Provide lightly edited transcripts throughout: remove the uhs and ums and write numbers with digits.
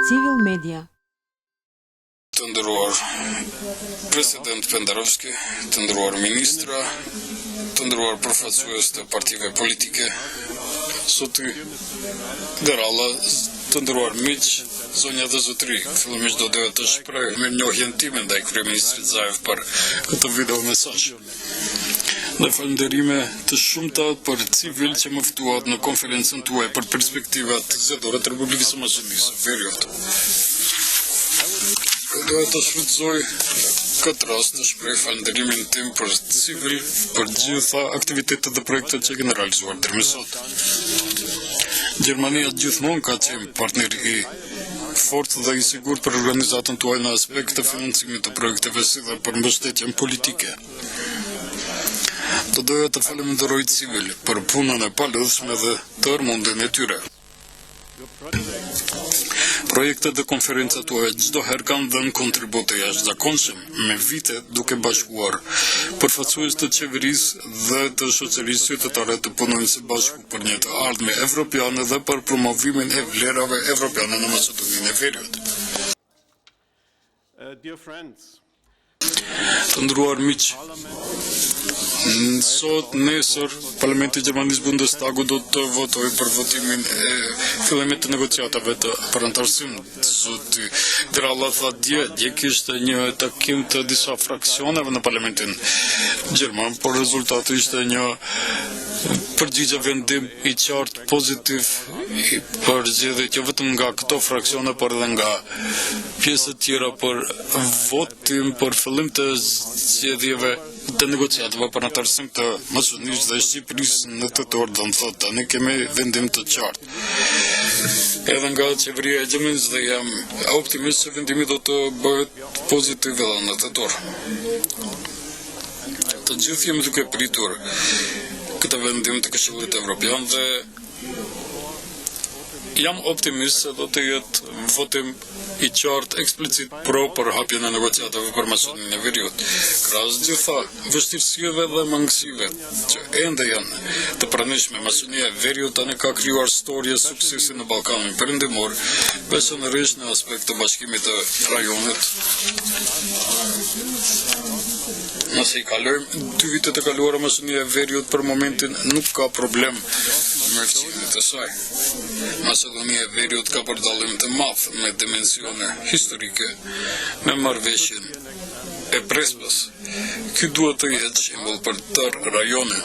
Civil Media. Të nderuar President Pendarovski, të nderuar ministra, të nderuar përfaqësues të partive politike, zoti Deralla, të nderuar miq, zonja dhe zotëri, fillimisht do doja të shpreh mirënjohjen time ndaj kryeministrit Zaev për këtë video mesazh. Dhe falënderime të shumta për civil që më ftuat në konferencën tuaj për perspektivat zgjedhore të Republikës së Maqedonisë Veriut. Doja të shfrytëzoj këtë rast të shpreh falënderimin tim për civil për gjitha aktivitetet dhe projektet që kemi realizuar deri më sot. Gjermania gjithmonë ka qenë partner i fortë dhe i sigurt për organizatën tuaj në aspekt të financimit të projekteve si dhe për mbështetjen politike. Të doja të falenderoj civil për punën e paludhshme dhe të armundjen e tyre. Projektet dhe konferencat tuaja çdo herë kanë dhënë kontribut të jashtëzakonshëm me vite duke bashkuar përfaqësues të qeverisë dhe të shoqërisë qytetare të punojnë së bashku për një të ardhme evropiane dhe për promovimin e vlerave evropiane në Maqedoninë e Veriut. Dear friends, Të nderuar miq, sot nesër Parlamenti i Gjermanisë Bundestagu do të votojë për votimin e fillimit të negociatave të për antarësim. Zoti Deralla tha dje kishte një takim të disa fraksioneve në Parlamentin Gjerman, por rezultati ishte një përgjigje vendim i qartë pozitiv për zgjedhjet jo vetëm nga këto fraksione, por edhe nga pjesë të tjera për votim për fillim të zgjedhjeve të negociatave për antarësim të Maqedonisë dhe Shqipërisë në tetor, do të thotë tani kemi vendim të qartë. Edhe nga qeveria e Gjermanisë dhe jam optimist se vendimi do të bëhet pozitiv edhe në tetor. Të gjithë jemi duke pritur këtë vendim të Këshillit Evropian dhe jam optimist se do të jetë votim i qartë eksplicit për hapjen e negociatave për Maqedoninë e Veriut. Krahas gjitha vështirësive dhe mangësive që ende janë të pranishme, Maqedonia e Veriut tani ka krijuar storje suksesi në Ballkanin Perëndimor, veçanërisht në aspekt të bashkimit të rajonit. Nëse i kalojmë 2 vitet e kaluara, Maqedonia e Veriut për momentin nuk ka problem me fëmijët e saj. Maqedonia e Veriut ka përdallim të madh me dimensione historike me marrëveshjen e Prespës. Ky duhet të jetë shembull për tërë rajonin.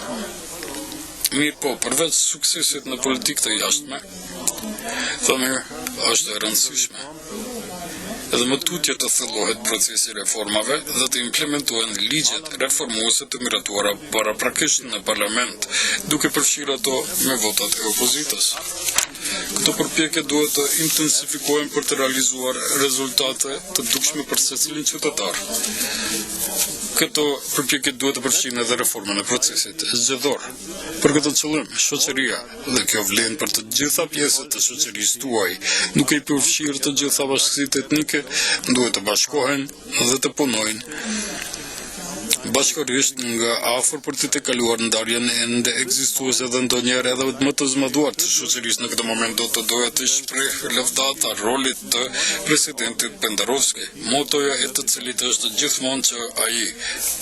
Mirë po, përveç suksesit në politikë të jashtme, thënë është e rëndësishme edhe më tutje të thellohet procesi i reformave dhe të implementohen ligjet reformuese të miratuara paraprakisht në parlament, duke përfshirë ato me votat e opozitës. Këto përpjekje duhet të intensifikohen për të realizuar rezultate të dukshme për secilin qytetar. Këto përpjekje duhet të përfshijnë edhe reformën e procesit zgjedhor. Për këtë qëllim, shoqëria, dhe kjo vlen për të gjitha pjesët të shoqërisë tuaj, duke i përfshirë të gjitha bashkësitë etnike, duhet të bashkohen dhe të punojnë bashkërisht nga afër për të kaluar ndarjen ende ekzistuese dhe ndonjëherë edhe më të zmadhuar të shoqërisë. Në këtë moment do të doja të shpreh lavdata rolit të presidentit Pendarovski, motoja e të cilit është gjithmonë që ai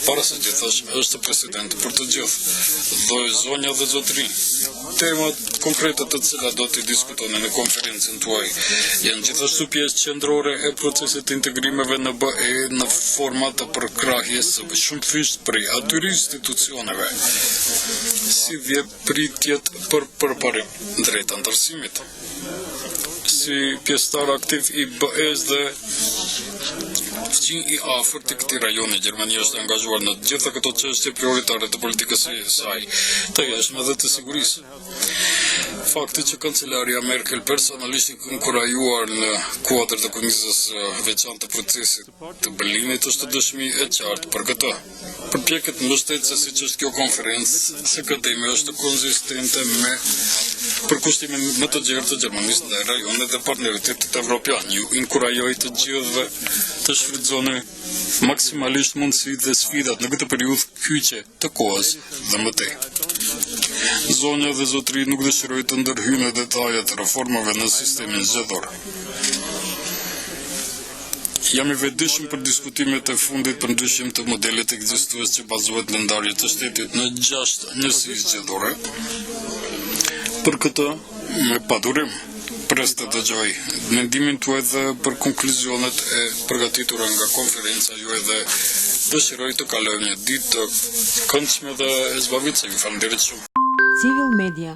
para së gjithash është president për të gjithë. Dhe zonja dhe zotëri, temat konkrete të cilat do të diskutoni në konferencën tuaj janë gjithashtu pjesë qendrore e procesit të integrimeve në BE në forma të përkrahjes së shumëfisht prej atyre institucioneve si vepritjet për përparim drejt antarësimit. Si pjesëtar aktiv i BE-s dhe fëmijë i afërt të këtij rajoni, Gjermania është angazhuar në të gjitha këto çështje prioritare të politikës së saj, të jashtme dhe të sigurisë. Fakti që kancelaria Merkel personalisht i inkurajuar në kuadër të komisës veçantë të procesit të Berlinit është dëshmi e qartë për këtë. Përpjekjet mbështetëse siç është kjo konferencë, se akademia është konzistente me përkushtimin më të gjerë të Gjermanisë ndaj rajonit dhe partneritetit evropian. Ju inkurajoj të gjithëve të shfrytëzoni maksimalisht mundësitë dhe sfidat në këtë periudhë kyçe të kohës dhe mëtej. Zonja dhe zotëri, nuk dëshiroj të ndërhyj në detajet e reformave në sistemin zgjedhor. Jam I vetëdijshëm për diskutimet e fundit për ndryshim të modelet ekzistuese që bazohet në ndarje të shtetit në 6 njësi zgjedhore. Për këtë, me padurim, pres të dëgjoj mendimin tuaj dhe për konkluzionet e përgatitura nga konferenca juaj dhe dëshiroj të kalojmë një ditë të këndshme dhe e zbavitshme. Faleminderit shumë. Civil Media